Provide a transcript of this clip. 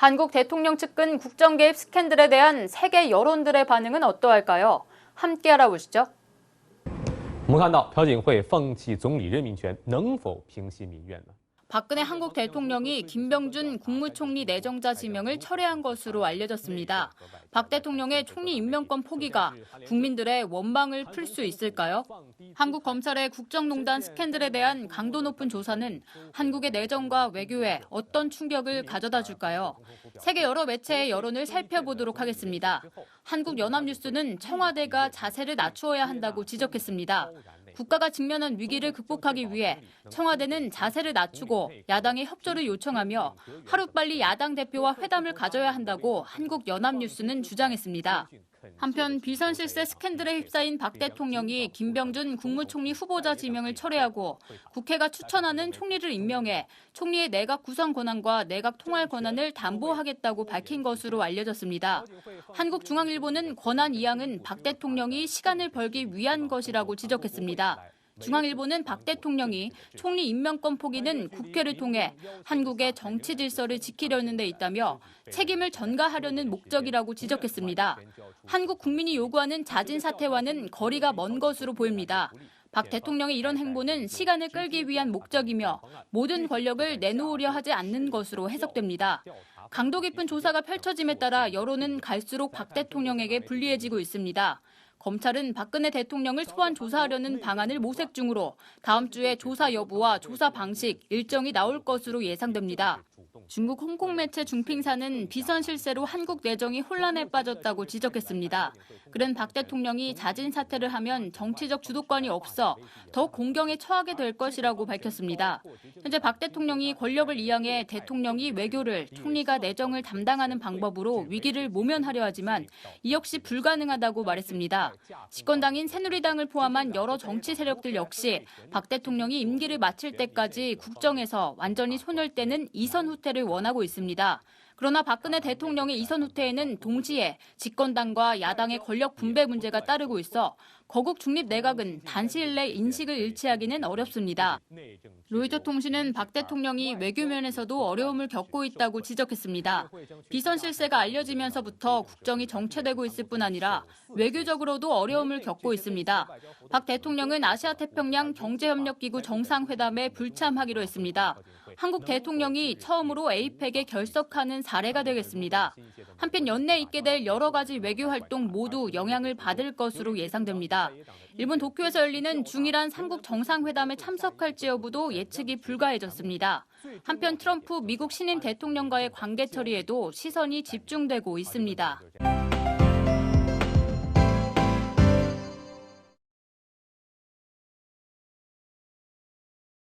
한국 대통령 측근 국정 개입 스캔들에 대한 세계 여론들의 반응은 어떠할까요? 함께 알아보시죠. 我们看到朴槿惠放弃总理任命权，能否平息民怨呢？ 박근혜 한국 대통령이 김병준 국무총리 내정자 지명을 철회한 것으로 알려졌습니다. 박 대통령의 총리 임명권 포기가 국민들의 원망을 풀 수 있을까요? 한국 검찰의 국정농단 스캔들에 대한 강도 높은 조사는 한국의 내정과 외교에 어떤 충격을 가져다 줄까요? 세계 여러 매체의 여론을 살펴보도록 하겠습니다. 한국연합뉴스는 청와대가 자세를 낮추어야 한다고 지적했습니다. 국가가 직면한 위기를 극복하기 위해 청와대는 자세를 낮추고 야당의 협조를 요청하며 하루빨리 야당 대표와 회담을 가져야 한다고 한국연합뉴스는 주장했습니다. 한편 비선실세 스캔들에 휩싸인 박 대통령이 김병준 국무총리 후보자 지명을 철회하고 국회가 추천하는 총리를 임명해 총리의 내각 구성 권한과 내각 통할 권한을 담보하겠다고 밝힌 것으로 알려졌습니다. 한국중앙일보는 권한 이양은 박 대통령이 시간을 벌기 위한 것이라고 지적했습니다. 중앙일보는 박 대통령이 총리 임명권 포기는 국회를 통해 한국의 정치 질서를 지키려는 데 있다며 책임을 전가하려는 목적이라고 지적했습니다. 한국 국민이 요구하는 자진 사퇴와는 거리가 먼 것으로 보입니다. 박 대통령의 이런 행보는 시간을 끌기 위한 목적이며 모든 권력을 내놓으려 하지 않는 것으로 해석됩니다. 강도 깊은 조사가 펼쳐짐에 따라 여론은 갈수록 박 대통령에게 불리해지고 있습니다. 검찰은 박근혜 대통령을 소환 조사하려는 방안을 모색 중으로 다음 주에 조사 여부와 조사 방식, 일정이 나올 것으로 예상됩니다. 중국 홍콩 매체 중핑사는 비선 실세로 한국 내정이 혼란에 빠졌다고 지적했습니다. 그는 박 대통령이 자진 사퇴를 하면 정치적 주도권이 없어 더욱 공경에 처하게 될 것이라고 밝혔습니다. 현재 박 대통령이 권력을 이양해 대통령이 외교를, 총리가 내정을 담당하는 방법으로 위기를 모면하려 하지만 이 역시 불가능하다고 말했습니다. 집권당인 새누리당을 포함한 여러 정치 세력들 역시 박 대통령이 임기를 마칠 때까지 국정에서 완전히 손을 떼는 이선 후퇴를 원하고 있습니다. 그러나 박근혜 대통령의 이선 후퇴에는 동시에 집권당과 야당의 권력 분배 문제가 따르고 있어 거국 중립 내각은 단시일 내 인식을 일치하기는 어렵습니다. 로이터 통신은 박 대통령이 외교 면에서도 어려움을 겪고 있다고 지적했습니다. 비선 실세가 알려지면서부터 국정이 정체되고 있을 뿐 아니라 외교적으로도 어려움을 겪고 있습니다. 박 대통령은 아시아태평양 경제협력기구 정상회담에 불참하기로 했습니다. 한국 대통령이 처음으로 에이펙에 결석하는 사례가 되겠습니다. 한편 연내에 있게 될 여러 가지 외교 활동 모두 영향을 받을 것으로 예상됩니다. 일본 도쿄에서 열리는 중이란 3국 정상회담에 참석할지 여부도 예측이 불가해졌습니다. 한편 트럼프 미국 신임 대통령과의 관계 처리에도 시선이 집중되고 있습니다.